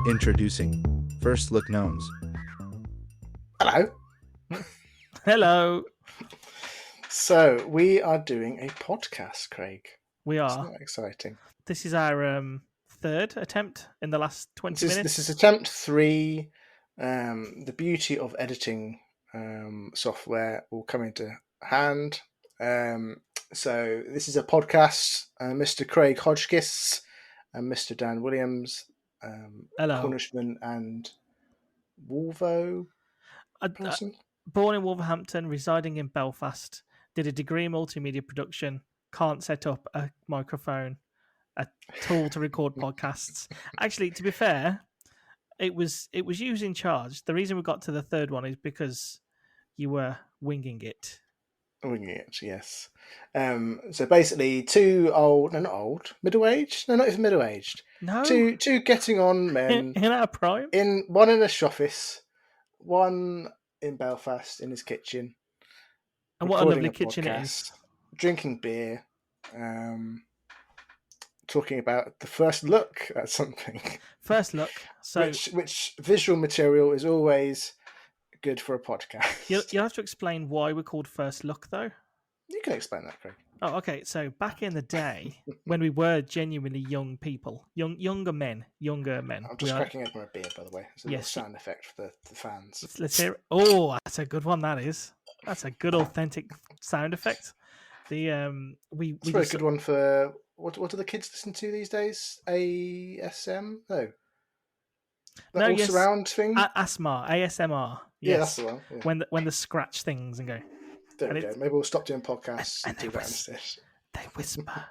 Introducing First Look Gnomes. Hello. Hello. So we are doing a podcast, Craig. We Isn't are. that exciting? This is our third attempt in the last 20 minutes. This is attempt 3. The beauty of editing software will come into hand. So this is a podcast. Mr. Craig Hodgkiss and Mr. Dan Williams, Hello. Cornishman and Wolvo person. Born in Wolverhampton, residing in Belfast, did a degree in multimedia production, can't set up a microphone, a tool to record podcasts. Actually, to be fair, it was you in charge. The reason we got to the third one is because you were winging it. Winging it, yes. So basically, middle-aged? No, not even middle-aged. No. Two getting on men. In our prime? One in a shoffice, one in Belfast in his kitchen. And what a lovely kitchen it is. Drinking beer. Talking about the first look at something. First look. So which visual material is always good for a podcast. You'll have to explain why we're called First Look, though. You can explain that, Craig. Oh, okay. So back in the day, when we were genuinely young people, younger men. I'm just cracking open a beer, by the way. It's a little sound effect for the fans. Let's hear it. Oh, that's a good one. That is. That's a good authentic sound effect. The It's a very good one for what do the kids listen to these days? ASM? No. Surround thing? ASMR. Yeah, that's the one. Yeah. When the scratch things and go. There we go. Maybe we'll stop doing podcasts and do that instead. They whisper,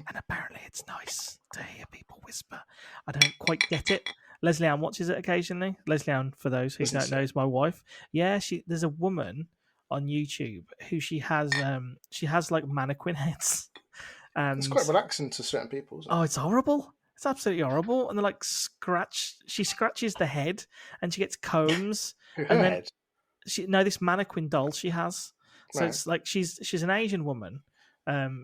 and apparently it's nice to hear people whisper. I don't quite get it. Leslie Ann watches it occasionally. Leslie Ann, for those who don't know, is my wife. Yeah, there's a woman on YouTube who she has like mannequin heads. And it's quite relaxing to certain people. Oh, it's horrible. It's absolutely horrible. And they're like she scratches the head and she gets combs. Head? This mannequin doll she has. So It's like she's an Asian woman.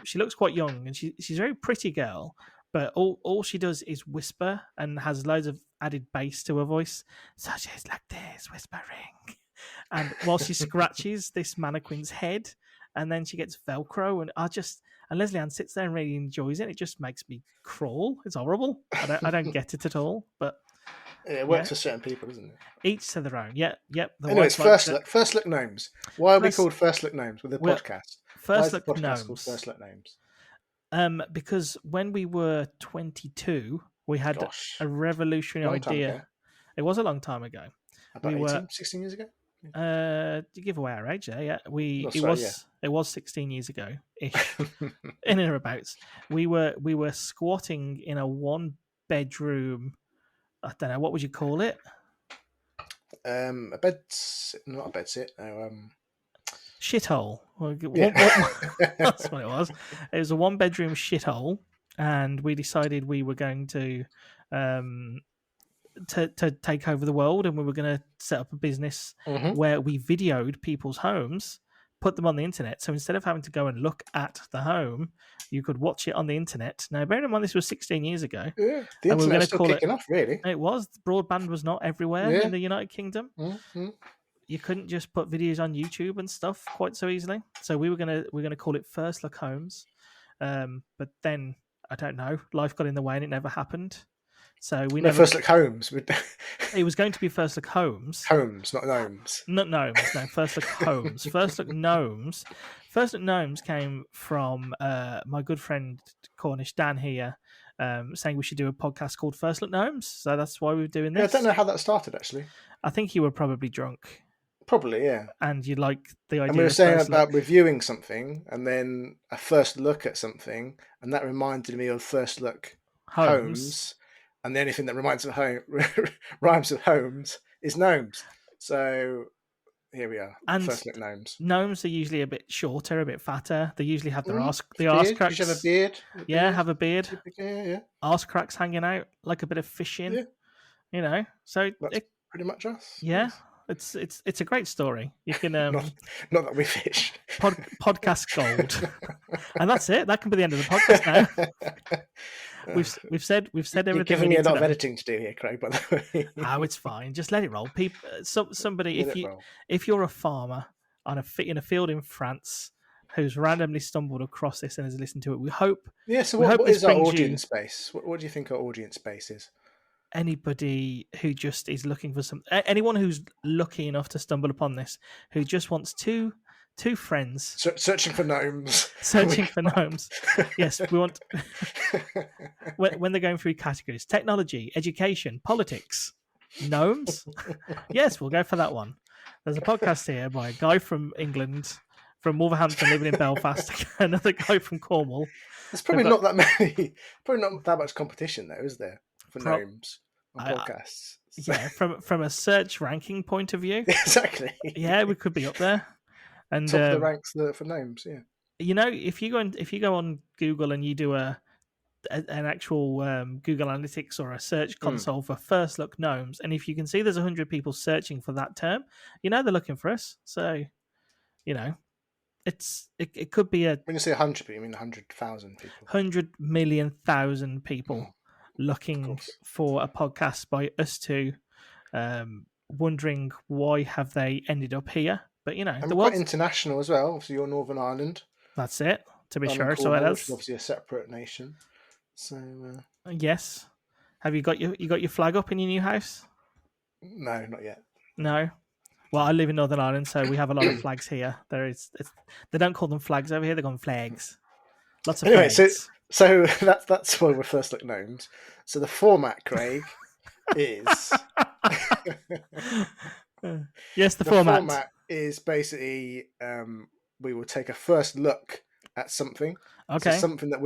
She looks quite young and she's a very pretty girl, but all she does is whisper and has loads of added bass to her voice. So she's like this, whispering. And while she scratches this mannequin's head, and then she gets Velcro, and Leslie Ann sits there and really enjoys it. It just makes me crawl. It's horrible. I don't get it at all. But it works for certain people, doesn't it? Each to their own. Yep. Anyways, First Look Gnomes. Why are we called First Look Gnomes with a podcast? First Look Gnomes. Called First Look Gnomes. Because when we were 22, we had a revolutionary idea. It was a long time ago. About 16 years ago. To give away our age there, yeah. It was 16 years ago ish. In and abouts. We were squatting in a 1-bedroom, I don't know, what would you call it? A bed, not a bed sit. No, shithole. That's what it was. It was a 1-bedroom shithole, and we decided we were going to take over the world, and we were going to set up a business where we videoed people's homes, put them on the internet. So instead of having to go and look at the home, you could watch it on the internet. Now, bearing in mind this was 16 years ago. Yeah, the internet's still kicking off, really. It was. Broadband was not everywhere in the United Kingdom. Mm-hmm. You couldn't just put videos on YouTube and stuff quite so easily. So we're gonna call it First Look Homes. But then I don't know, life got in the way and it never happened. So First Look Homes. It was going to be First Look Homes. Homes, not gnomes. Not gnomes. No, First Look Homes. First Look Gnomes. First Look Gnomes came from my good friend Cornish Dan here, saying we should do a podcast called First Look Gnomes. So that's why we're doing this. Yeah, I don't know how that started actually. I think you were probably drunk. Probably, yeah. And you like the idea. And we were saying about reviewing something, and then a first look at something, and that reminded me of First Look Homes. And the only thing that rhymes with homes is gnomes. So here we are. And First Look Gnomes. Gnomes are usually a bit shorter, a bit fatter. They usually have their arse cracks. You have a beard. Have a beard. Yeah. Arse cracks hanging out, like a bit of fishing. Yeah. So that's pretty much us. Yeah. It's a great story. You can not that we fish. Podcast gold, and that's it. That can be the end of the podcast now. we've said You're everything giving we me a need to lot of know. editing to do here, Craig, by the way. Oh, it's fine. Just let it roll. People, somebody, Let it roll. if you're a farmer in a field in France who's randomly stumbled across this and has listened to it, we hope. Yeah, so we hope what this is our brings audience base? What do you think our audience base is? Anybody who just is looking for anyone who's lucky enough to stumble upon this, who just wants two friends Searching for gnomes. searching for gnomes. Yes, we want when they're going through categories: technology, education, politics, gnomes. Yes, we'll go for that one. There's a podcast here by a guy from England, from Wolverhampton, living in Belfast. Another guy from Cornwall. There's probably not that many. Probably not that much competition, though, is there, for gnomes on podcasts? So. Yeah, from a search ranking point of view, exactly. Yeah, we could be up there. And top of the ranks for gnomes. Yeah. You know, if you go on Google and you do an actual Google Analytics or a search console for first look gnomes, and if you can see there's 100 people searching for that term, you know they're looking for us. So, you know, it could be a when you say 100 people, you mean 100,000 people, 100,000,000 people looking for a podcast by us two, wondering why have they ended up here. But you know, and we're quite international as well. Obviously, you're Northern Ireland. That's it, to be sure. So it is obviously a separate nation. So yes, have you got your flag up in your new house? No, not yet. No. Well, I live in Northern Ireland, so we have a lot of flags here. They don't call them flags over here; they call them flags. Lots of flags. So that's why we're first look gnomes. So the format, Craig, is yes, the format. Format is basically we will take a first look at something. Okay. So something that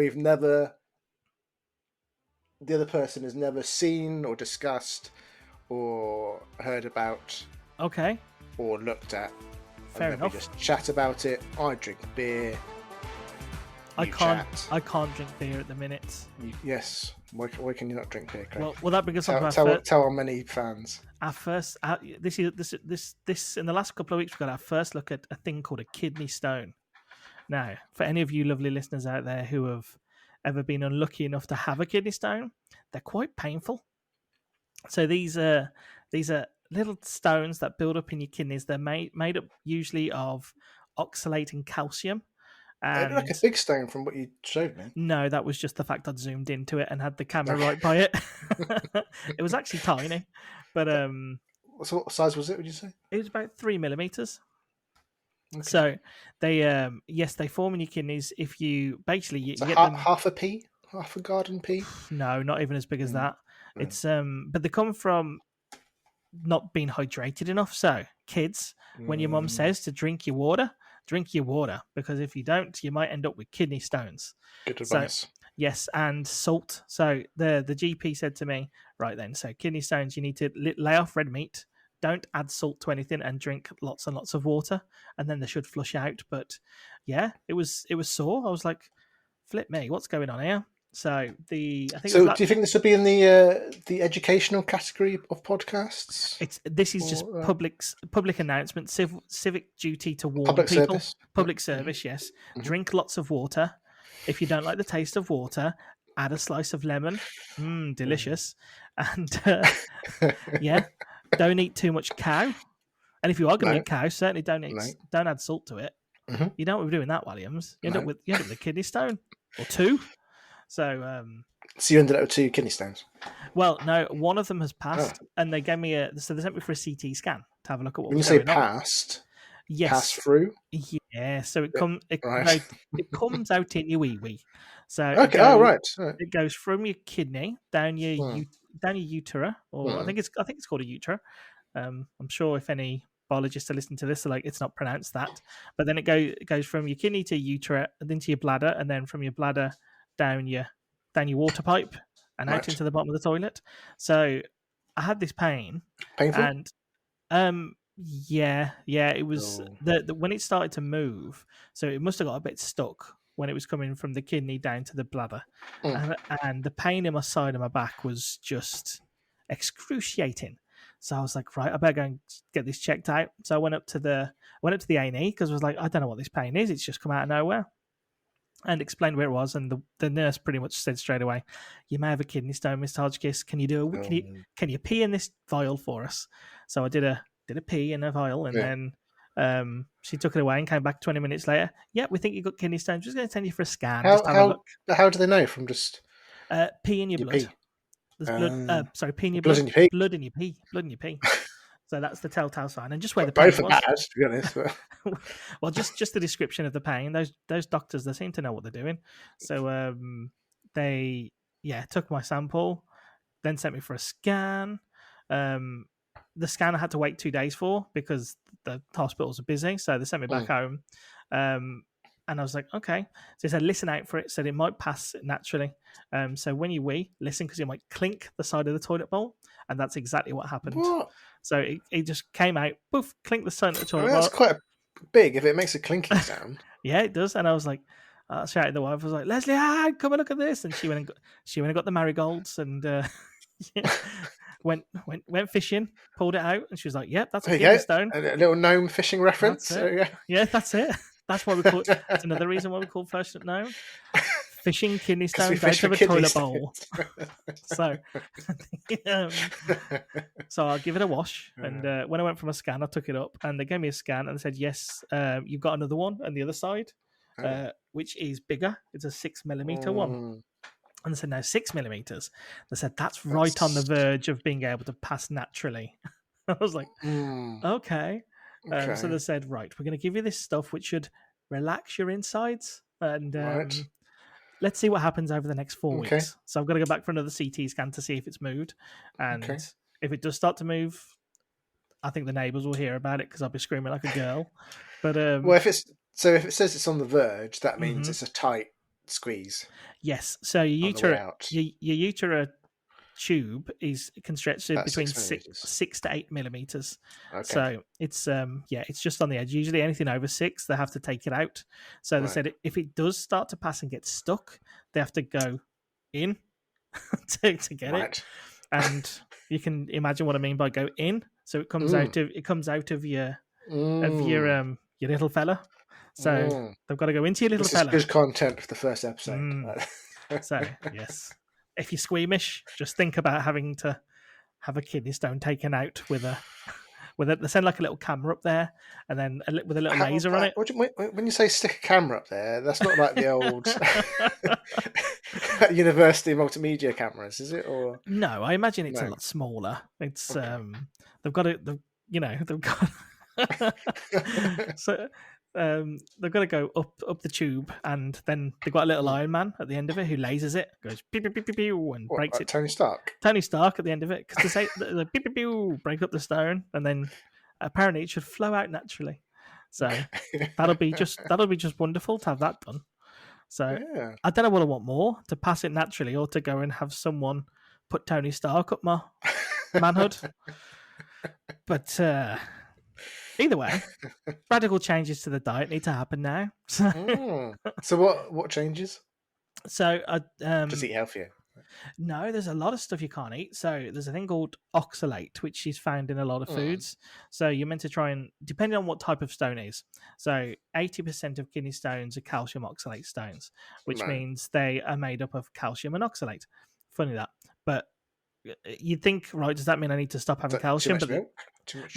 the other person has never seen or discussed or heard about. Okay. Or looked at. Fair enough. We just chat about it. I drink beer. I can't drink beer at the minute. Yes. Why can you not drink beer, Craig? Well, that brings us tell our many fans. Our first, this in the last couple of weeks, we've got our first look at a thing called a kidney stone. Now, for any of you lovely listeners out there who have ever been unlucky enough to have a kidney stone, they're quite painful. So these are little stones that build up in your kidneys. They're made up usually of oxalating calcium. It looked like a big stone from what you showed me. No, that was just the fact I'd zoomed into it and had the camera right by it. It was actually tiny, but what size was it? Would you say it was about 3 millimeters? Okay. So they form in your kidneys if you basically you get half a pea, half a garden pea. No, not even as big as that. No. It's but they come from not being hydrated enough. So kids, when your mum says to drink your water, because if you don't, you might end up with kidney stones. Good advice. So, yes, and salt. So the GP said to me, right then, so kidney stones, you need to lay off red meat. Don't add salt to anything and drink lots and lots of water, and then they should flush out. But yeah, it was sore. I was like, flip me, what's going on here? So do you think this would be in the educational category of podcasts? This is just public announcement, civic duty to warn people. Public service, yes. Mm-hmm. Drink lots of water. If you don't like the taste of water, add a slice of lemon. Delicious. And yeah, don't eat too much cow. And if you are going to eat cow, certainly don't add salt to it. Mm-hmm. You don't want to be doing that, Williams. You end up with a kidney stone or two. So you ended up with 2 kidney stones? Well, no, one of them has passed, and they gave me they sent me for a CT scan to have a look at what when was going on. When you say passed, yes, pass through? Yeah, so it comes out in your wee-wee. So okay, right. It goes from your kidney down your utera, or I think it's called a utera. I'm sure if any biologists are listening to this, are like, it's not pronounced that, but then it goes from your kidney to utera, and then to your bladder, and then from your bladder down your water pipe and out into the bottom of the toilet. So I had this pain. Painful? And it was when it started to move, so it must have got a bit stuck when it was coming from the kidney down to the bladder. And the pain in my side of my back was just excruciating. So I was like, right, I better go and get this checked out. So I went up to the A&E because I was like, I don't know what this pain is. It's just come out of nowhere. and explained where it was. And the nurse pretty much said straight away, "You may have a kidney stone, Mr. Hodgkiss. Can you pee in this vial for us?" So I did a pee in a vial, and then she took it away and came back 20 minutes later. Yeah, we think you got kidney stones. Just going to send you for a scan. Just have a look. How do they know from just pee in your blood? Pee? There's blood. Sorry, pee in your blood in your pee. Blood in your pee. Blood in your pee. So that's the telltale sign, and just where the pain pain was. Bad, to be honest. Well, just the description of the pain. Those doctors, they seem to know what they're doing. So they took my sample, then sent me for a scan. The scan I had to wait 2 days for because the hospitals are busy, so they sent me back home. And I was like, okay. So he said, listen out for it. Said it might pass naturally. So when you wee, listen because it might clink the side of the toilet bowl. And that's exactly what happened. What? So it just came out, poof, clinked the side of the toilet bowl. That's quite big if it makes a clinking sound. Yeah, it does. And I was like, I shouted at the wife. I was like, Leslie, come and look at this. And she went and got the marigolds and went fishing, pulled it out, and she was like, "Yep, that's a kidney stone." A little gnome fishing reference. Yeah, that's it. That's why we call it. That's another reason why we call First Gnome. Fishing kidney stones out of a toilet bowl. So I'll give it a wash. And when I went for my scan, I took it up, and they gave me a scan, and they said, "Yes, you've got another one on the other side, which is bigger. It's a 6mm one." And they said, "No, 6mm." They said that's right on the verge of being able to pass naturally. I was like, okay. So they said, right, we're going to give you this stuff which should relax your insides, and let's see what happens over the next 4 weeks. So I've got to go back for another CT scan to see if it's moved, and if it does start to move, I think the neighbours will hear about it because I'll be screaming like a girl. But well, if it says it's on the verge, that means it's a tight squeeze. Yes. So your uterine tube can stretch between 6 to 8 millimeters. So it's it's just on the edge. Usually anything over 6, they have to take it out. So they said if it does start to pass and get stuck, they have to go in to get it. And you can imagine what I mean by go in. So it comes out of your little fella. So they've got to go into your little fella. This is good content for the first episode. So yes. If you're squeamish, just think about having to have a kidney stone taken out with they send like a little camera up there, and then with a little laser on it. When you say stick a camera up there, that's not like the old university multimedia cameras, is it? Or no, I imagine it's a lot smaller. It's they've got so. They've got to go up the tube, and then they've got a little Iron Man at the end of it who lasers it, goes pew, pew, pew, pew, pew, and breaks it. Tony Stark At the end of it, because they say the pew, pew, pew, break up the stone, and then apparently it should flow out naturally. So that'll be just wonderful to have that done. So I don't know what I want more, to pass it naturally or to go and have someone put Tony Stark up my manhood. But either way, radical changes to the diet need to happen now. So what changes? So just eat healthier. No, there's a lot of stuff you can't eat. So there's a thing called oxalate, which is found in a lot of foods. So you're meant to try and, depending on what type of stone is. So 80% of kidney stones are calcium oxalate stones, which means they are made up of calcium and oxalate. Funny that. But you'd think, right, does that mean I need to stop having calcium? But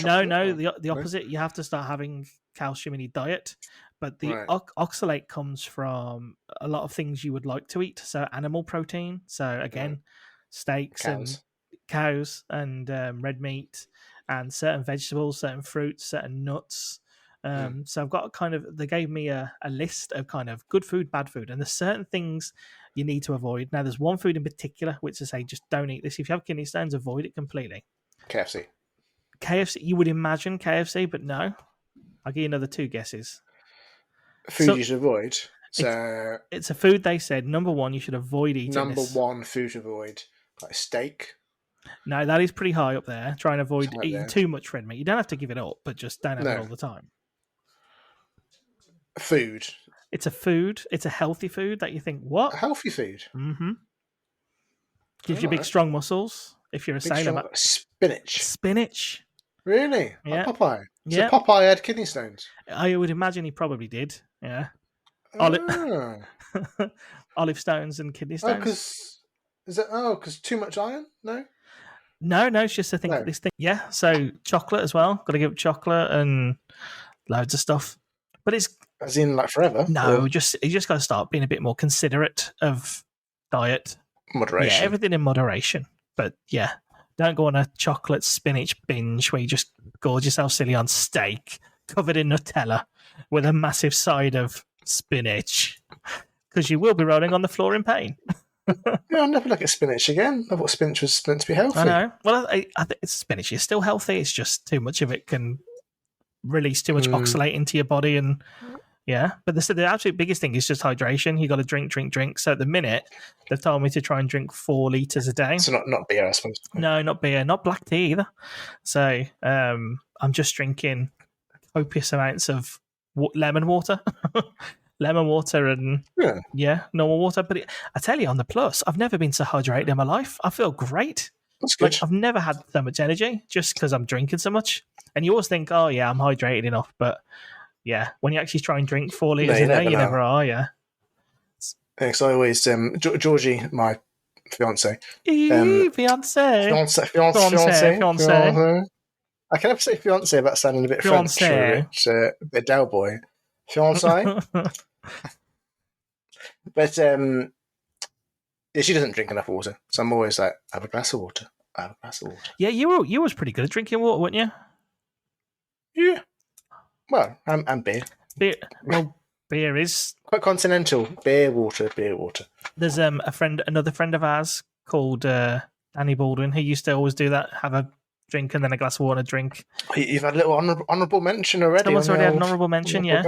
no, the opposite. You have to start having calcium in your diet. But the oxalate comes from a lot of things you would like to eat. So animal protein. So again, steaks and cows and red meat and certain vegetables, certain fruits, certain nuts. So I've got they gave me a list of kind of good food, bad food. And there's certain things you need to avoid. Now, there's one food in particular which they say just don't eat this. If you have kidney stones, avoid it completely. KFC. You would imagine KFC, but no. I'll give you another 2 guesses. Food you should avoid. So it's a food they said, number 1, you should avoid eating Number 1 food to avoid. Like steak. No, that is pretty high up there. Try and avoid eating too much red meat. You don't have to give it up, but just don't have it all the time. Food. It's a food. It's a healthy food that you think, what? A healthy food? Mm-hmm. Gives you big, strong muscles. If you're a sailor. Spinach. Really? Yeah. Like Popeye. So Popeye had kidney stones? I would imagine he probably did. Yeah. olive stones and kidney Oh, stones. because too much iron? No, No, it's just no. this thing. Yeah, so chocolate as well. Got to give it chocolate and loads of stuff. But it's As in like forever? no, Or you just got to start being a bit more considerate of diet. moderation? Yeah, everything in moderation. But yeah, don't go on a chocolate spinach binge where you just gorge yourself silly on steak covered in Nutella with a massive side of spinach, because you will be rolling on the floor in pain. Yeah, I'll never look at spinach again. I thought spinach was meant to be healthy. I know. Well, I think spinach is still healthy. It's just too much of it can release too much oxalate into your body, and yeah. But the absolute biggest thing is just hydration. You got to drink, drink, drink. So at the minute, they've told me to try and drink 4 liters a day. So not beer, I suppose. No, not beer, not black tea either. So I'm just drinking copious amounts of lemon water. Lemon water and normal water. But I tell you, on the plus, I've never been so hydrated in my life. I feel great. That's good. Like, I've never had so much energy just because I'm drinking so much. And you always think, oh yeah, I'm hydrated enough, but yeah, when you actually try and drink 4 liters a day, you never are. Yeah. Because I always Georgie, my fiance. Fiance. I can never say fiance about sounding a bit French or a bit Del Boy. Fiance. But yeah, she doesn't drink enough water, so I'm always like, have a glass of water. Yeah, you was pretty good at drinking water, weren't you? Yeah. Well, and beer. Well, beer is quite continental. Beer, water. There's another friend of ours called Danny Baldwin, who used to always do that, have a drink and then a glass of water drink. You've had a little honourable mention already. Someone's already had an honourable mention, yeah.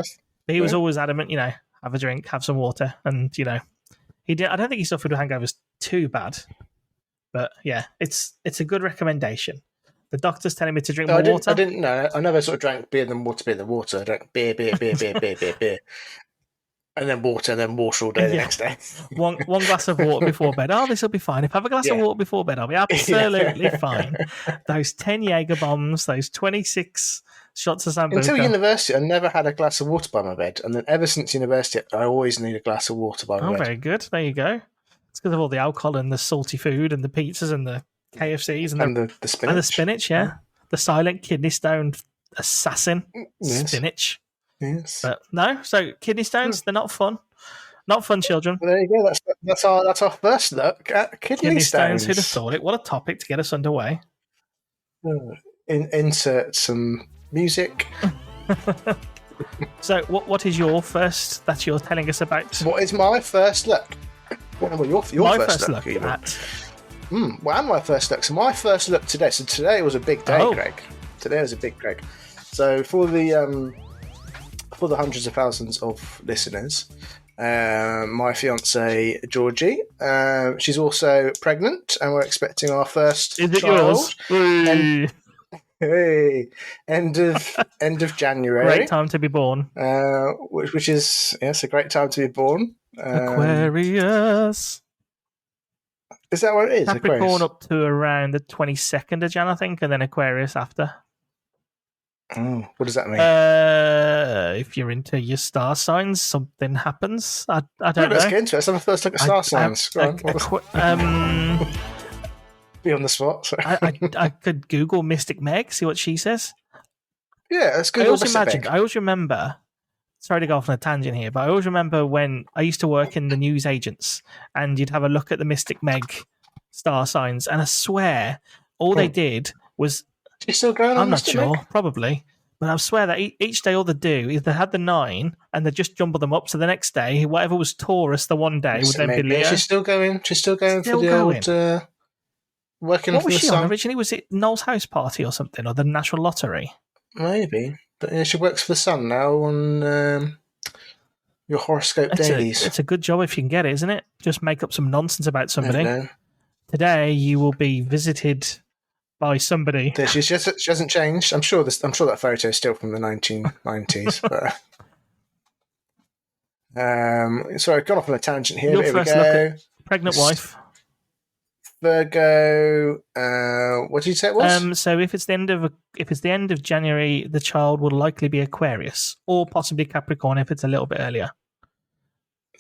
But he was always adamant, have a drink, have some water, and he did. I don't think he suffered with hangovers too bad, but yeah, it's a good recommendation. The doctor's telling me to drink more water. I didn't know. I never sort of drank beer than water. I drank beer, and then water all day the next day. one glass of water before bed. Oh, this will be fine. If I have a glass of water before bed, I'll be absolutely fine. Those 10 Jaeger bombs, those 26 shots of Sambuca. Until university, I never had a glass of water by my bed. And then ever since university, I always need a glass of water by my bed. Oh, very good. There you go. It's because of all the alcohol and the salty food and the pizzas and the KFCs and the spinach. And the spinach, yeah. The silent kidney stone assassin spinach. Yes. But no, so kidney stones, they're not fun. Not fun, children. Well, there you go. That's our first look at kidney stones. Who'd have thought it? What a topic to get us underway. Insert some music. So, what is your first that you're telling us about? What is my first look? Well, your first look at. Well, my first look. So my first look today. So today was a big day, Greg. Today was a big Greg. So for the hundreds of thousands of listeners, my fiance Georgie, she's also pregnant, and we're expecting our first child. Is it yours? Hey, end of January. Great time to be born. Which is a great time to be born. Aquarius. Is that what it is? Capricorn Aquarius? Up to around the 22nd of Jan, I think, and then Aquarius after. Oh, what does that mean? If you're into your star signs, something happens. I don't know. Let's get into it. Let's have a first look at star signs. Be on the spot. I could Google Mystic Meg, see what she says. Yeah, let's Google Mystic Meg. I always remember, sorry to go off on a tangent here, but I always remember when I used to work in the news agents and you'd have a look at the Mystic Meg star signs, and I swear all they did was... She's still going on, I'm not sure, probably. But I swear that each day all they do is they had the 9 and they just jumble them up. So the next day, whatever was Taurus the one day would then be Leo. She's still going for the old... working what was she the sun. On originally? Was it Noel's house party or something, or the National Lottery? Maybe, but she works for the Sun now on your horoscope dailies. It's a good job if you can get it, isn't it? Just make up some nonsense about somebody. Today you will be visited by somebody. She hasn't changed. I'm sure that photo is still from the 1990s. But sorry, I've gone off on a tangent here. Your here first we go. Look at pregnant wife. Virgo. What did you say it was? So if it's the end of January, the child will likely be Aquarius or possibly Capricorn if it's a little bit earlier.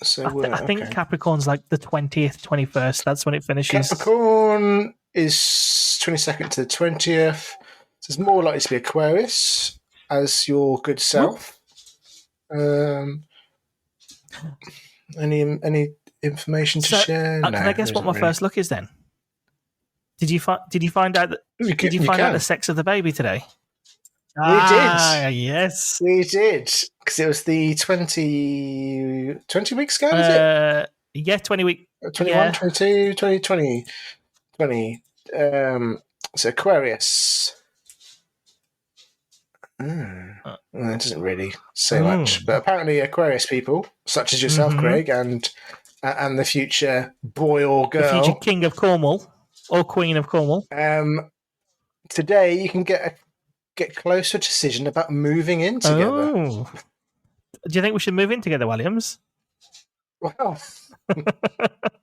So I think okay. Capricorn's like the 20th, 21st. That's when it finishes. Capricorn is 22nd to the 20th. So it's more likely to be Aquarius as your good self. Any information to share? No, can I guess what my first look is then? Did you find out that? Did you find out the sex of the baby today? We did. Yes, we did, because it was the 20 weeks ago. Was it? Yeah, 20 week. 21, 22, 20, 20. So Aquarius. Well, it doesn't really say much, but apparently Aquarius people, such as yourself, Craig, and the future boy or girl, the future king of Cornwall or queen of Cornwall. Today you can get close to a decision about moving in together. Oh. Do you think we should move in together, Williams? Well,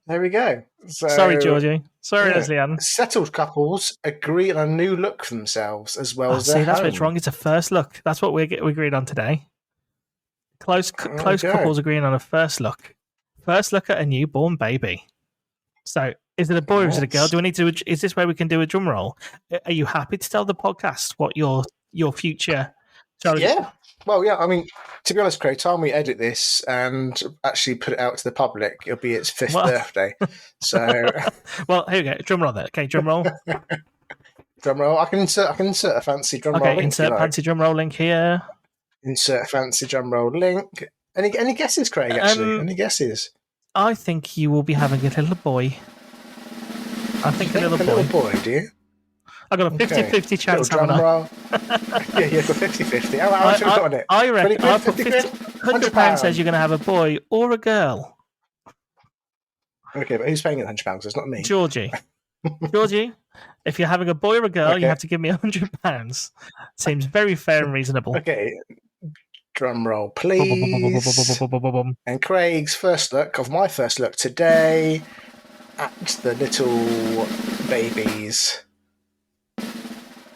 there we go. So, sorry, Georgie. Sorry, Leslie Ann. Settled couples agree on a new look for themselves as well as their that's home. what's wrong. It's a first look. That's what we agreed on today. Close couples agreeing on a first look. First look at a newborn baby. So, is it a boy or is it a girl? Do we need to? Is this where we can do a drum roll? Are you happy to tell the podcast what your future? Yeah. Well, yeah. I mean, to be honest, Craig, time we edit this and actually put it out to the public, it'll be its 5th birthday. So, well, here we go. Drum roll there. Okay, drum roll. Drum roll. I can insert a fancy drum roll link. Okay, insert fancy drum roll link here. Insert a fancy drum roll link. Any guesses, Craig? Actually, any guesses? I think you will be having a little boy. I think a little boy. A little boy, do you? I got a 50-50 chance. Drum roll. Yeah, you've got 50-50. How much have you got on it? I reckon I put £100 says you're going to have a boy or a girl. Okay, but who's paying it £100? It's not me. Georgie, if you're having a boy or a girl, you have to give me £100. Seems very fair and reasonable. Okay. Drum roll, please. And Craig's first look of my first look today at the little babies.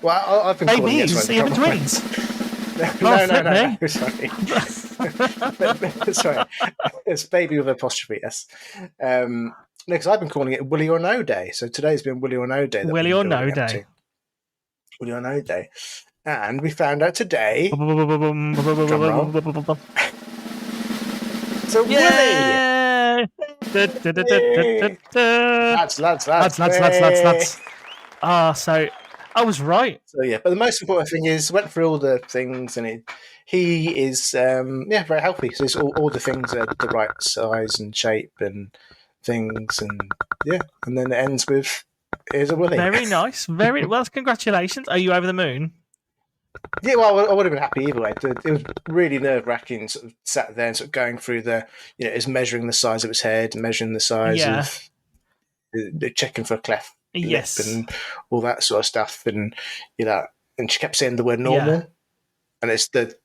Well, I've been calling it. Babies? Even twins? No. Sorry. It's baby with apostrophe, yes. Because I've been calling it Willy or No Day. So today's been Willy or No Day. Willy or No Day. Willy or No Day. And we found out today. So Willy! Lads. So I was right. So yeah, but the most important thing is went through all the things, and he is very healthy. So it's all the things are the right size and shape and things, and and then it ends with here's a Willy. Very nice. Very well. Congratulations. Are you over the moon? Yeah, well, I would have been happy either way. It was really nerve-wracking, sort of sat there and sort of going through it's measuring the size of its head, measuring the size of checking for a cleft lip and all that sort of stuff. And, and she kept saying the word normal. And it's like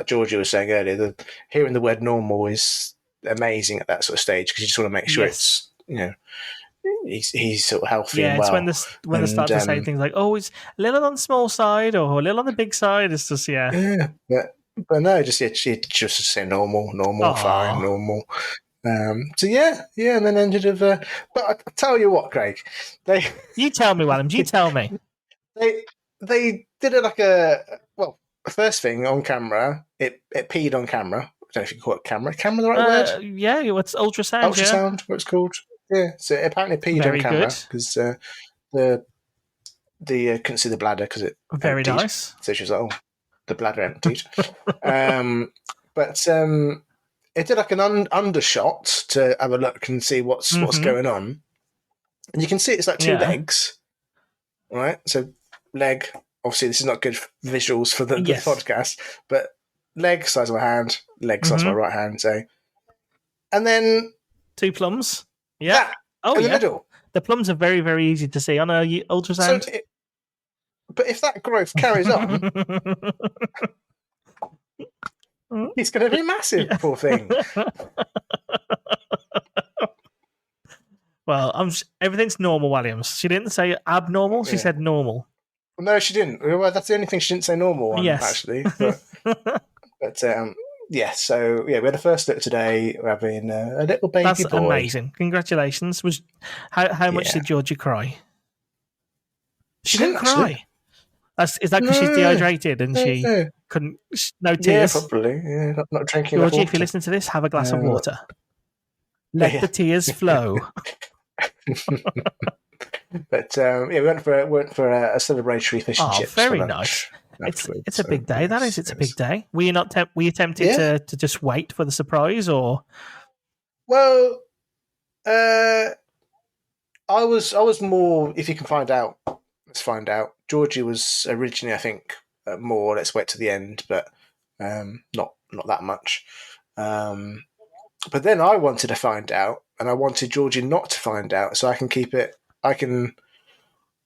Georgie was saying earlier, hearing the word normal is amazing at that sort of stage because you just want to make sure it's, he's sort of healthy and well. Yeah, it's when they start to say things like, "Oh, it's a little on the small side" or "a little on the big side." It's just Yeah, but no, just she just say normal, fine, normal. And then ended with. But I tell you what, Craig, you tell me, Williams. You tell me. They did it like first thing on camera. It peed on camera. I don't know if you call it camera. Camera the right word? Yeah, it's ultrasound. Ultrasound, what it's called. Yeah, so it apparently peed on camera because the couldn't see the bladder because it very emptied. Nice. So she was like, "Oh, the bladder emptied." But it did like an undershot to have a look and see what's going on, and you can see it's like two legs, right? So leg. Obviously, this is not good visuals for the podcast, but leg size of my hand, leg size of my right hand. So, and then 2 plums. Yeah. In the middle. The plums are very, very easy to see on a ultrasound. So but if that growth carries on, it's going to be massive, poor thing. Well, everything's normal, Williams. She didn't say abnormal. She said normal. No, she didn't. Well, that's the only thing she didn't say normal on, actually. But So we had a first look today. We're having a little baby That's boy. amazing. Congratulations. How much did Georgie cry? She didn't cry. Is that because she's dehydrated and she couldn't? No tears. Yeah, probably. Yeah, not drinking Georgie, enough if you listen to this, have a glass of water. Let the tears flow. But we went for a celebratory fish and chips. Very for nice. Afterwards. It's a big day. It's a big day. Were you not? Were you tempted to just wait for the surprise, or? Well, I was more. If you can find out, let's find out. Georgie was originally, I think, more. Let's wait to the end, but not that much. But then I wanted to find out, and I wanted Georgie not to find out, so I can keep it. I can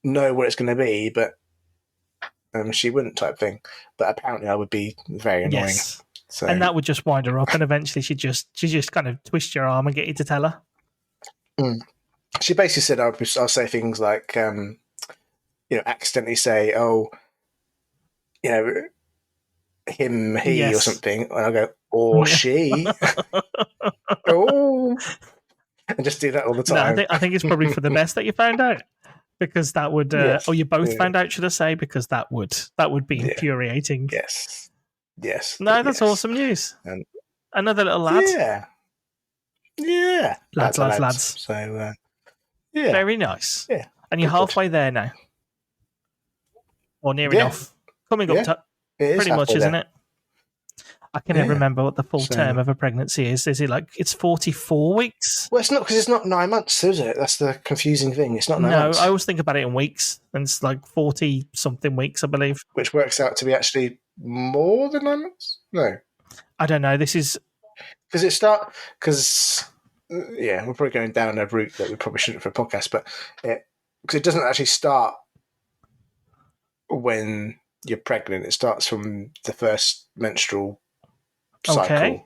know what it's going to be, but she wouldn't, type thing. But apparently, I would be very annoying. Yes. So. And that would just wind her up, and eventually she just kind of twist your arm and get you to tell her. She basically said, "I'll say things like, accidentally say, oh, him, he, or something," and I'll go, or she, oh, and just do that all the time. No, I think it's probably for the best that you found out, because that would, or you both found out, should I say, because that would be infuriating. Yes. No, that's awesome news. Another little lad. Yeah. Lads. So, very nice. Yeah. And you're halfway there now, or near enough. Coming up to pretty much, isn't it? I can never remember what the full term of a pregnancy is. Is it like it's 44 weeks? Well, it's not, because it's not 9 months, is it? That's the confusing thing. It's not 9 months. No, I always think about it in weeks, and it's like 40 something weeks, I believe. Which works out to be actually more than 9 months? No. I don't know. This is because we're probably going down a route that we probably shouldn't for a podcast, but because it doesn't actually start when you're pregnant. It starts from the first menstrual cycle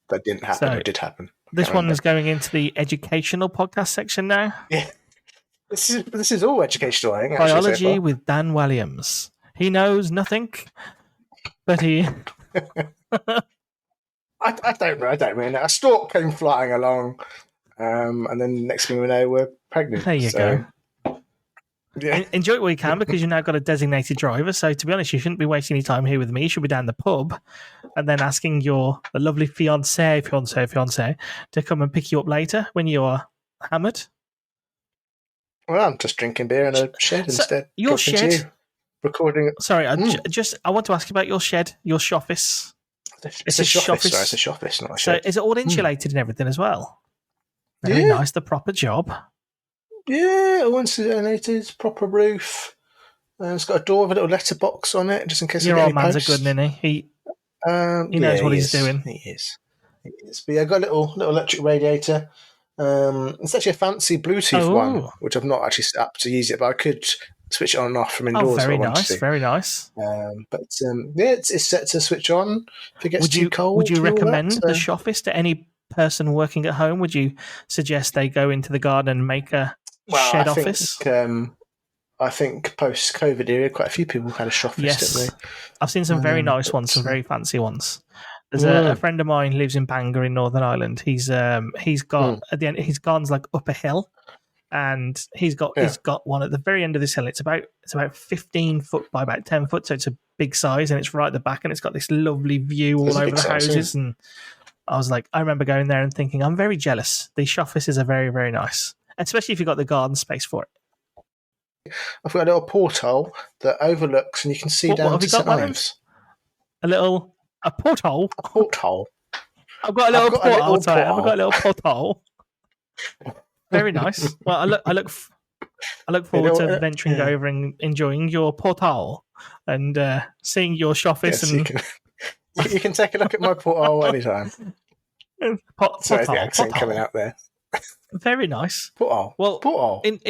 that didn't happen or did happen. This one is going into the educational podcast section now. Yeah, this is all educational. I think, biology with Dan Williams. He knows nothing, but he. I don't really know. A stork came flying along, and then next thing we know, we're pregnant. There you go. Yeah. Enjoy it while you can, because you've now got a designated driver. So, to be honest, you shouldn't be wasting any time here with me. You should be down the pub and then asking your lovely fiance to come and pick you up later when you're hammered. Well, I'm just drinking beer in a shed instead. Your shed? Recording. Sorry, I want to ask you about your shed, your shoffice. It's a shoffice. Sorry, it's a shoffice, not a shed. So, is it all insulated and everything as well? Very nice, the proper job. Yeah, all insulated, proper roof. It's got a door with a little letterbox on it, just in case. Your old man's a good, isn't he? He knows what he's doing. He is. But yeah, I've got a little electric radiator. It's actually a fancy Bluetooth one, which I've not actually set up to use it, but I could switch it on and off from indoors. Very nice, very nice. It's set to switch on if it gets too cold. Would you recommend the shoffice to any person working at home? Would you suggest they go into the garden and make a shed office? I think post-COVID era, quite a few people had a shoffice, didn't they? I've seen some very nice ones, some very fancy ones. There's a friend of mine who lives in Bangor in Northern Ireland. He's got at the end, his garden's like up a hill, and he's got one at the very end of this hill. It's about 15 foot by about 10 foot, so it's a big size, and it's right at the back, and it's got this lovely view all over the houses. And I remember going there and thinking, I'm very jealous. These shoffices are very, very nice, especially if you've got the garden space for it. I've got a little porthole that overlooks, and you can see down to St Ives. A porthole? A porthole. I've got a little porthole. I've got a little porthole. Very nice. Well, I look forward to venturing over and enjoying your porthole and seeing your shoffice. Yes, you can take a look at my porthole anytime. Sorry, the accent coming out there. Very nice. Porthole. Well, porthole. Yes.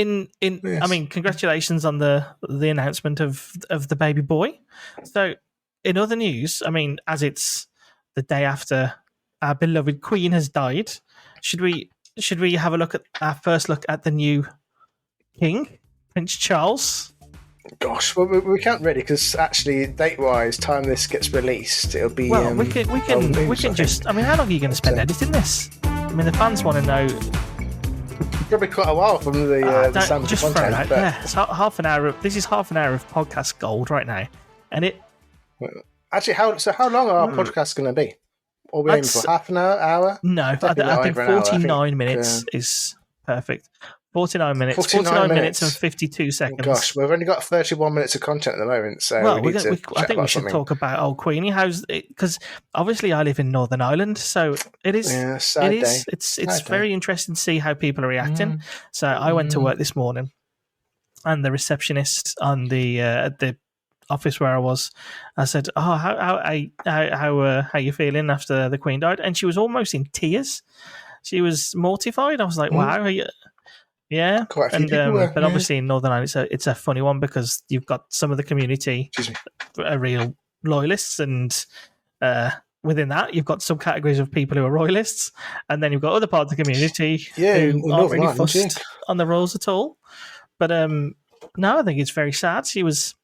I mean, congratulations on the announcement of the baby boy. So, in other news, I mean, as it's the day after our beloved Queen has died, should we have a look at our first look at the new King, Prince Charles? Gosh, well, we can't really, because actually, date-wise, time this gets released, it'll be. Well, we can Gnomes, just. I mean, how long are you going to spend editing this? I mean, the fans want to know. Probably quite a while from the sound just content. throw it out there. It's half an hour. This is half an hour of podcast gold right now, and it. Actually, how long are our podcasts going to be? Or we aiming for half an hour? No, I think 49 minutes is perfect. 49 minutes. 49 minutes and 52 seconds. Oh, gosh, we've only got 31 minutes of content at the moment, so I think we should talk about old Queenie. How's it? Because obviously I live in Northern Ireland, so it is. Yeah, it's very interesting to see how people are reacting. So I went to work this morning, and the receptionist on the office where I was, I said, "Oh, how you feeling after the Queen died?" And she was almost in tears. She was mortified. I was like, "Wow, are you?" Yeah, quite a few people were, but obviously in Northern Ireland, it's a funny one because you've got some of the community are real loyalists, and within that you've got some categories of people who are royalists, and then you've got other parts of the community who aren't really fussed on the rules at all. But no, I think it's very sad. She was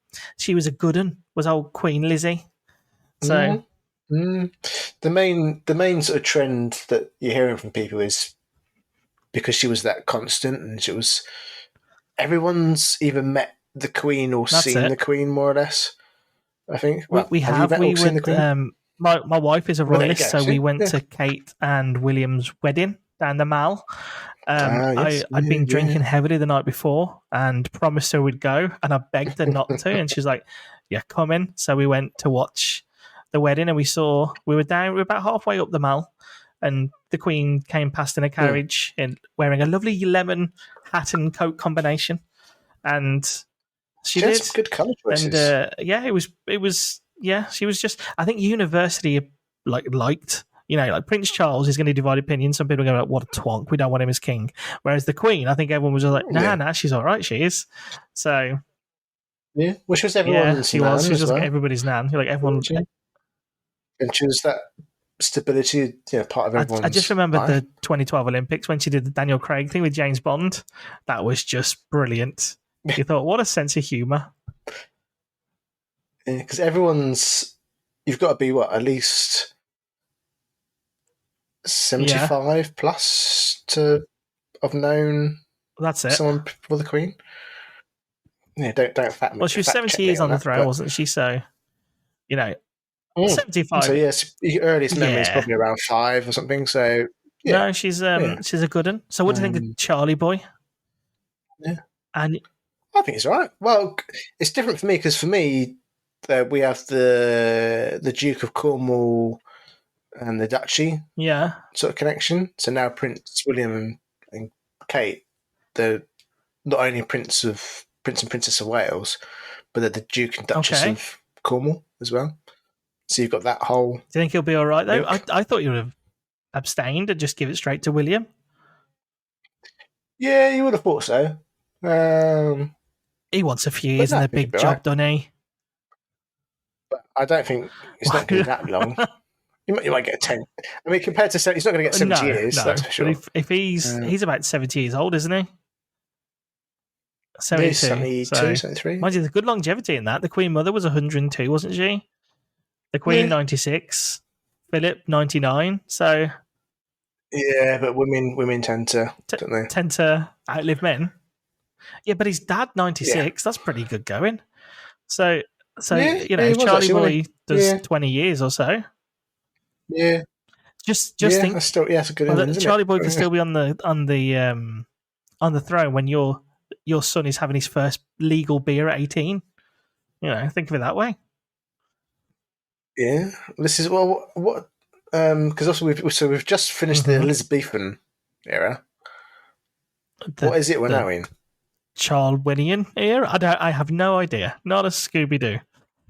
a good one, was old Queen Lizzie. So the main sort of trend that you're hearing from people is because she was that constant, and she was. Everyone's either met the Queen or seen the Queen, more or less. I think we have. We seen the Queen? My wife is a royalist, so we went to Kate and William's wedding down the Mall. I'd been drinking heavily the night before and promised her we'd go, and I begged her not to, and she's like, "Yeah, come in." So we went to watch the wedding, and we were about halfway up the Mall. And the Queen came past in a carriage and wearing a lovely lemon hat and coat combination, and she did some good colour choices. And it was. She was just. I think university liked. Prince Charles is going to divide opinions. Some people are going to be like, "What a twonk! We don't want him as king." Whereas the Queen, I think everyone was just like, "Nah, she's all right. She is." So yeah, which was everyone's. She was. She was just everybody's nan. Like everyone. And she was that. Stability, part of everyone's. I just remember life. the 2012 Olympics when she did the Daniel Craig thing with James Bond. That was just brilliant. You thought, what a sense of humour. Because you've got to be at least 75 plus to have known. That's it. Someone before the Queen. Yeah, don't fact me. Well, she was 70 years on the throne, wasn't she? So, 75. So yes, your earliest memory is probably around 5 or something. So no, she's a good one. So what do you think of Charlie Boy? Yeah, and I think it's all right. Well, it's different for me because for me, we have the Duke of Cornwall and the Duchy, sort of connection. So now Prince William and Kate, they're not only Prince and Princess of Wales, but they're the Duke and Duchess of Cornwall as well. So you've got that whole. Do you think he'll be all right though? I thought you would have abstained and just give it straight to William. Yeah, you would have thought so. He wants a few years in a big job, doesn't he? But I don't think it's not going to be that long. You might get 10. I mean, compared to 70, he's not going to get 70 years. No. That's for sure. But if he's about 70 years old, isn't he? 72, 73. Mind you, there's good longevity in that. The Queen Mother was 102, wasn't she? The Queen 96, Philip 99. So yeah, but women tend to don't they? Tend to outlive men. Yeah, but his dad 96. That's pretty good going. So Charlie Boy does 20 years or so. Yeah. Just think. That's still, that's a good one, Charlie Boy could still be on the throne when your son is having his first legal beer at 18. Think of it that way. Yeah, this is what because also we've just finished the Elizabethan era. What is it we're now in? Charlewinian era? I have no idea. Not a Scooby Doo.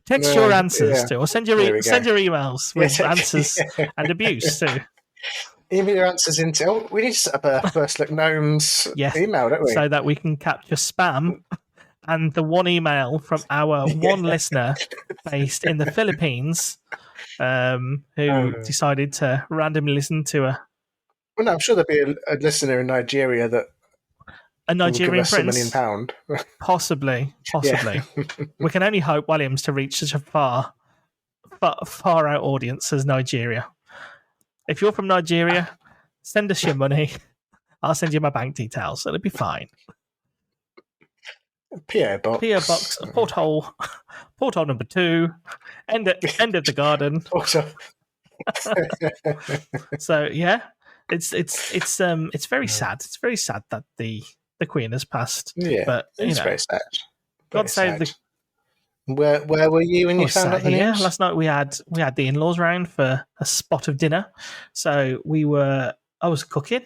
Text your answers to, or send your emails with answers and abuse too. Email your answers into. Oh, we need to set up a First Look Gnomes email, don't we? So that we can capture spam. And the one email from our one listener based in the Philippines who decided to randomly listen to a... Well, no, I'm sure there'll be a listener in Nigeria that A Nigerian give us prince? £1 million. Possibly. Yeah. We can only hope, Williams, to reach such a far out audience as Nigeria. If you're from Nigeria, send us your money. I'll send you my bank details. It'll be fine. PO box. PO box, porthole number 2, end of the garden. So yeah, it's very sad. It's very sad that the Queen has passed. Yeah, but it's very sad. God save the. Where were you when you found out the news? Last night we had the in-laws round for a spot of dinner. So I was cooking,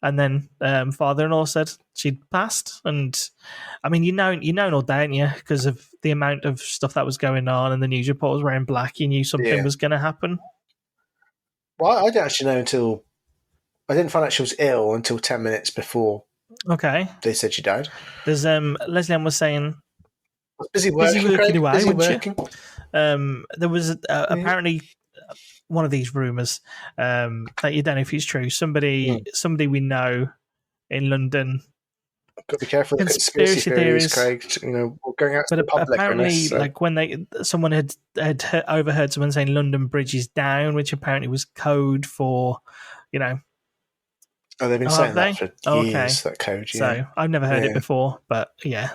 and then father-in-law said she'd passed, and I mean you know all day, don't you? Because of the amount of stuff that was going on, and the news report was wearing black. You knew something was going to happen. Well, I didn't actually know I didn't find out she was ill until 10 minutes before. Okay, they said she died. There's Leslie Ann was saying. Busy working away, busy working. There was apparently one of these rumours that you don't know if it's true. Somebody we know in London. Got to be careful with conspiracy theories, Craig. Going out to the public. Apparently, when someone had overheard someone saying London Bridge is down, which apparently was code for, Oh, they've been saying that for years. That code. Yeah. So I've never heard it before, but yeah.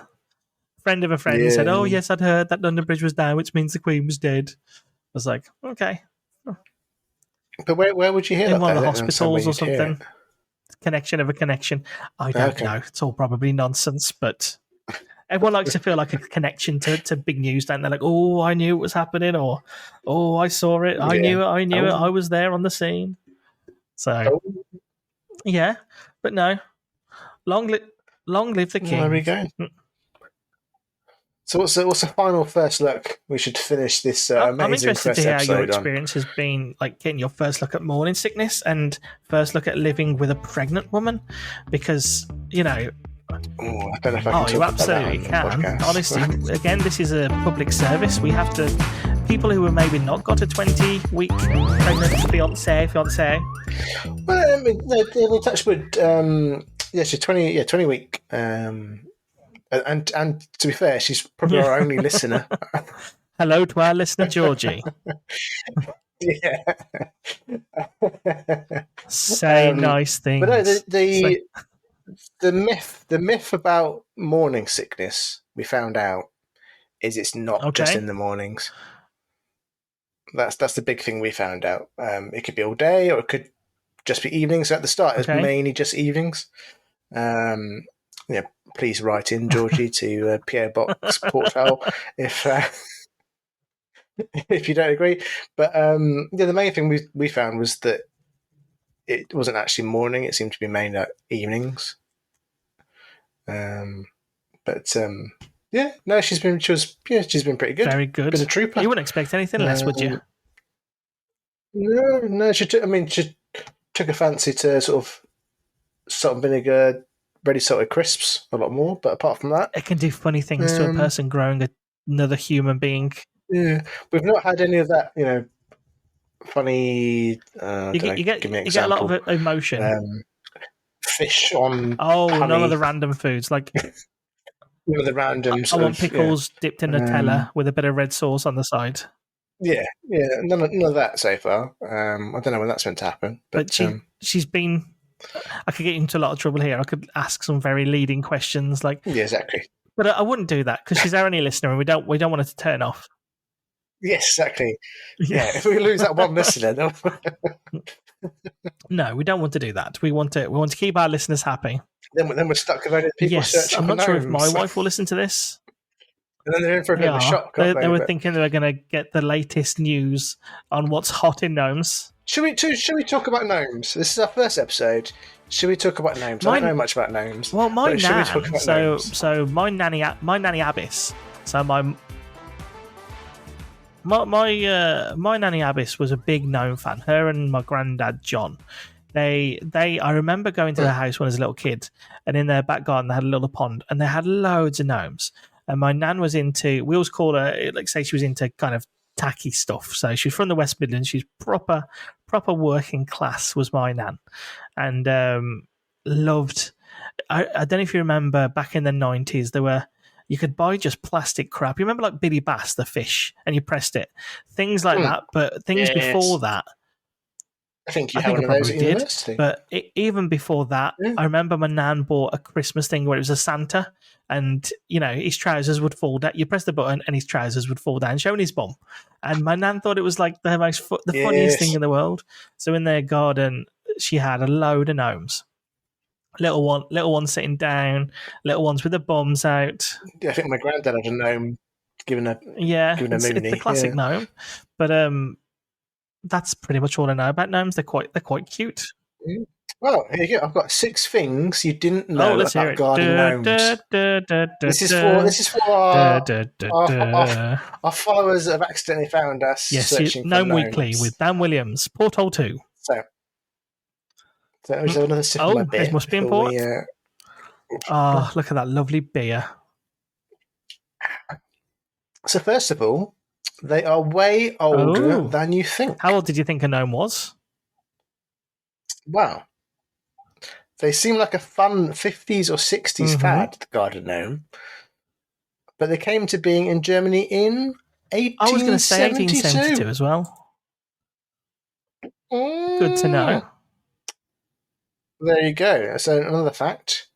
Friend of a friend said, "Oh yes, I'd heard that London Bridge was down, which means the Queen was dead." I was like, "Okay." But where would you hear that? In one of the hospitals or something. Connection of a connection. I don't know. It's all probably nonsense, but everyone likes to feel like a connection to big news, don't they? Like, "Oh, I knew it was happening," or "Oh, I saw it. I knew it. I knew it. I was there on the scene." So, yeah, but no. Long live the king. There we go. So what's the final first look? We should finish this amazing I'm interested first to hear how your episode experience has been, like getting your first look at morning sickness and first look at living with a pregnant woman, because I don't know if I can talk you absolutely about that can. Honestly, again, this is a public service. We have to people who have maybe not got a 20-week pregnant fiance. Well, I mean, no, touch wood. She's 20 week. And to be fair, she's probably our only listener. Hello to our listener, Georgie. Yeah. Say nice things. But no, the myth about morning sickness, we found out, is it's not just in the mornings. That's the big thing we found out. It could be all day, or it could just be evenings. So at the start, it's mainly just evenings. Please write in, Georgie, to PO Box Porthole if you don't agree. But the main thing we found was that it wasn't actually morning; it seemed to be mainly evenings. She's been pretty good. Very good. Been a trooper. You wouldn't expect anything less, would you? No. She took a fancy to sort of salt and vinegar, ready salted crisps a lot more, but apart from that, it can do funny things to a person growing another human being. Yeah, we've not had any of that. Funny. You get a lot of emotion. Fish on. Oh, honey. none of the random foods like. None of the randoms. I want pickles dipped in Nutella with a bit of red sauce on the side. Yeah, none of that so far. I don't know when that's meant to happen, but she's been. I could get into a lot of trouble here. I could ask some very leading questions, like exactly. But I wouldn't do that because she's our only listener, and we don't want her to turn off. Yes, exactly. Yeah, if we lose that one listener, no, we don't want to do that. We want to keep our listeners happy. Then we're stuck with only people searching. I'm not for sure gnomes. if my wife will listen to this. And then they're in for a bit of a shock. They were thinking they were going to get the latest news on what's hot in Gnomes. Should we talk about Gnomes? This is our first episode. Should we talk about Gnomes? I don't know much about Gnomes. Well, my nan. Gnomes? So my nanny Abyss. So my nanny Abyss was a big gnome fan. Her and my granddad John. I remember going to their house when I was a little kid, and in their back garden they had a little pond, and they had loads of gnomes. And my nan was into. We always call her, like, say she was into kind of tacky stuff. So she's from the West Midlands. She's proper working class. Was my nan, and loved I don't know if you remember back in the 90s, you could buy just plastic crap. You remember like Billy Bass, the fish, and you pressed it, things like that. But things before that, I think you I had think I one of those probably at did. university. But even before that, I remember my nan bought a Christmas thing where it was a Santa, and his trousers would fall down. You press the button, and his trousers would fall down, showing his bum. And my nan thought it was like the funniest thing in the world. So in their garden, she had a load of gnomes. Little one sitting down, little ones with their bums out. Yeah, I think my granddad had a gnome giving a it's the classic gnome. But that's pretty much all I know about gnomes. They're quite cute. Well, here you go. I've got 6 things you didn't know about garden gnomes. This is for our followers that have accidentally found us searching for Gnome gnomes. Weekly with Dan Williams, Porthole 2. So there's another sip of my beer. This must be important. Look at that lovely beer. So first of all, they are way older than you think. How old did you think a gnome was? Wow. They seem like a fun 50s or 60s fad, the garden gnome. But they came to being in Germany in 1872. I was going to say 1872 as well. Good to know. There you go. So another fact.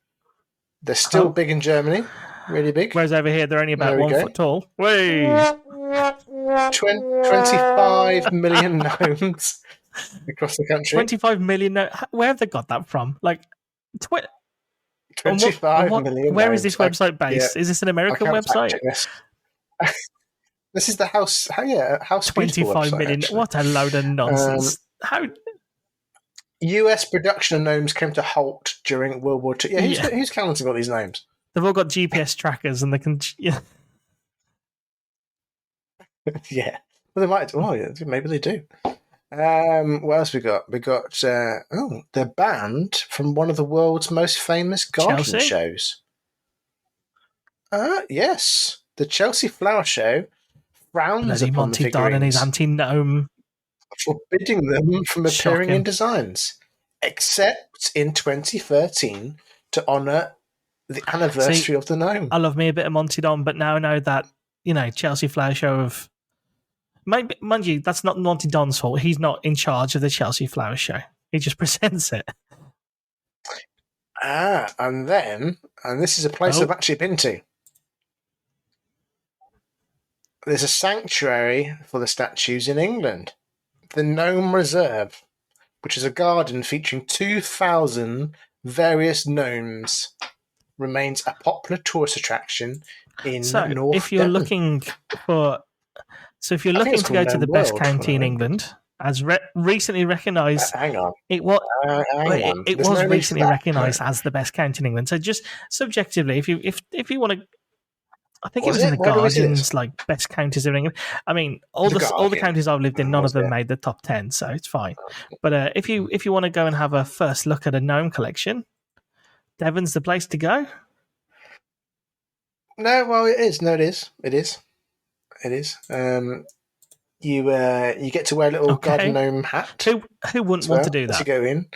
They're still big in Germany. Really big. Whereas over here, they're only about 1 foot tall. Whey! 25 million gnomes across the country. 25 million. Where have they got that from? Like, 25 million. Where is this website based? Yeah. Is this an American website? This is the House. House 25 million. Actually. What a load of nonsense. How? US production of gnomes came to halt during World War II. Yeah, who's counting all these names? They've all got GPS trackers and they can. Yeah. Yeah. Well, they might. Oh, yeah. Maybe they do. What else we got? We got. They're banned from one of the world's most famous garden shows. Yes, the Chelsea Flower Show frowns upon Monty the Don and his anti-gnome, forbidding them from appearing in designs, except in 2013 to honour the anniversary of the gnome. I love me a bit of Monty Don, but now I know that Chelsea Flower Show of. Maybe, mind you, that's not Monty Don's fault. He's not in charge of the Chelsea Flower Show. He just presents it. And this is a place I've actually been to. There's a sanctuary for the statues in England, the Gnome Reserve, which is a garden featuring 2,000 various gnomes, remains a popular tourist attraction in North if you're Devon. looking for... So if you're looking to go to the best county in England, as recently recognised... hang on. It was recently recognised as the best county in England. So just subjectively, if you want to... I think it was in the Guardian's best counties of England. I mean, all the counties I've lived in, none of them made the top 10, so it's fine. But if you want to go and have a first look at a gnome collection, Devon's the place to go. No, well, it is. No, it is. It is. It is. You get to wear a little garden gnome hat. Who wouldn't want to do that? As you go in.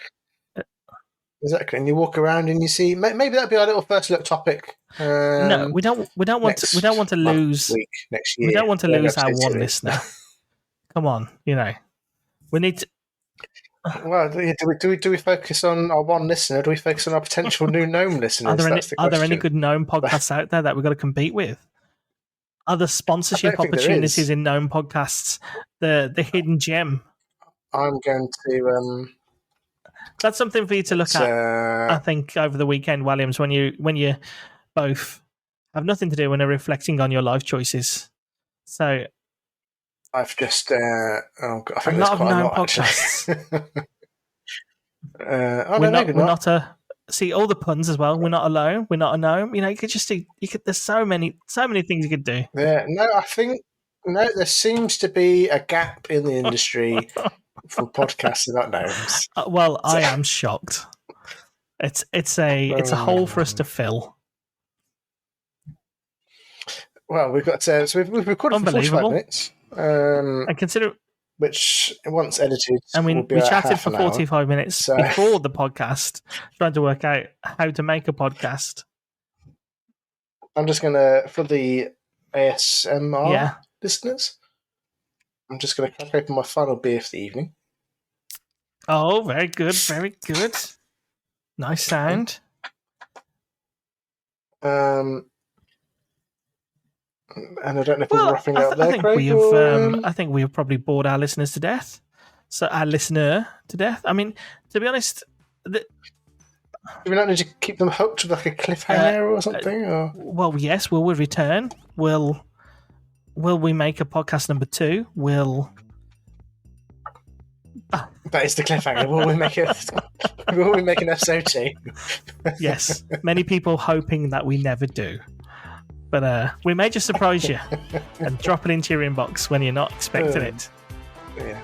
Exactly, and you walk around and you see. Maybe that'd be our little first look topic. No, we don't want to lose. Next year. We don't want to lose our one listener. Come on, we need to. Well, do we focus on our one listener? Do we focus on our potential new gnome listeners? Are there any good gnome podcasts out there that we've got to compete with? Other sponsorship opportunities in gnome podcasts? The hidden gem. I'm going to. That's something for you to look at. I think over the weekend, Williams, when you both have nothing to do and are reflecting on your life choices. So I've just. I think a lot of gnome podcasts. We're not see all the puns as well. We're not alone. We're not a gnome. You could just do. There's so many things you could do. Yeah. There seems to be a gap in the industry for podcasts about gnomes. I am shocked. It's a hole for us to fill. Well, we've got we've recorded for 45 minutes. And consider which once edited and will be we about chatted half for an hour. 45 minutes So- before the podcast, trying to work out how to make a podcast. I'm just going to, for the ASMR listeners, I'm just going to crack open my final beer for the evening. Oh, very good, very good. Nice sound. And I don't know if we're wrapping up there, I think Craig. I think we have probably bored our listeners to death. So our listener to death. I mean, to be honest, do we not need to keep them hooked with like a cliffhanger or something? Well, yes. Will we return? Will we make a podcast number 2? That is the cliffhanger. Will we make an episode 2? Yes. Many people hoping that we never do. But we may just surprise you and drop it into your inbox when you're not expecting it. Yeah.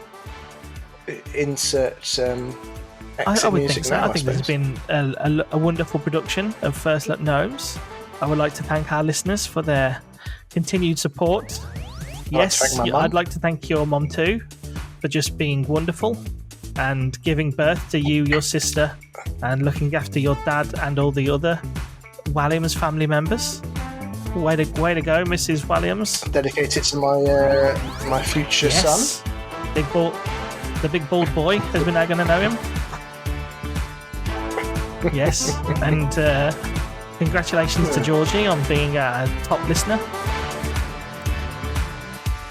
Insert exit I would music think so. now, I think this has been a wonderful production of First Look Gnomes. I would like to thank our listeners for their continued support. Yes, I'd like to thank your mom too for just being wonderful and giving birth to you, your sister, and looking after your dad and all the other Williams family members. Way to go, Mrs. Williams. Dedicated to my future son. The big bald boy, as we're now going to know him. Yes, and congratulations to Georgie on being a top listener.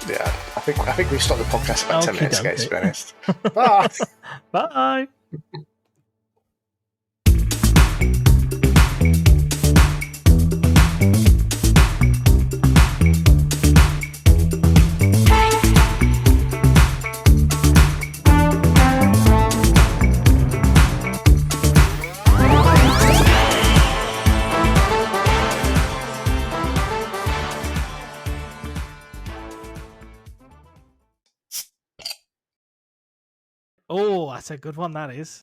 Yeah, I think we've stopped the podcast about 10 minutes ago, to be honest. Bye. Bye. Oh, that's a good one, that is.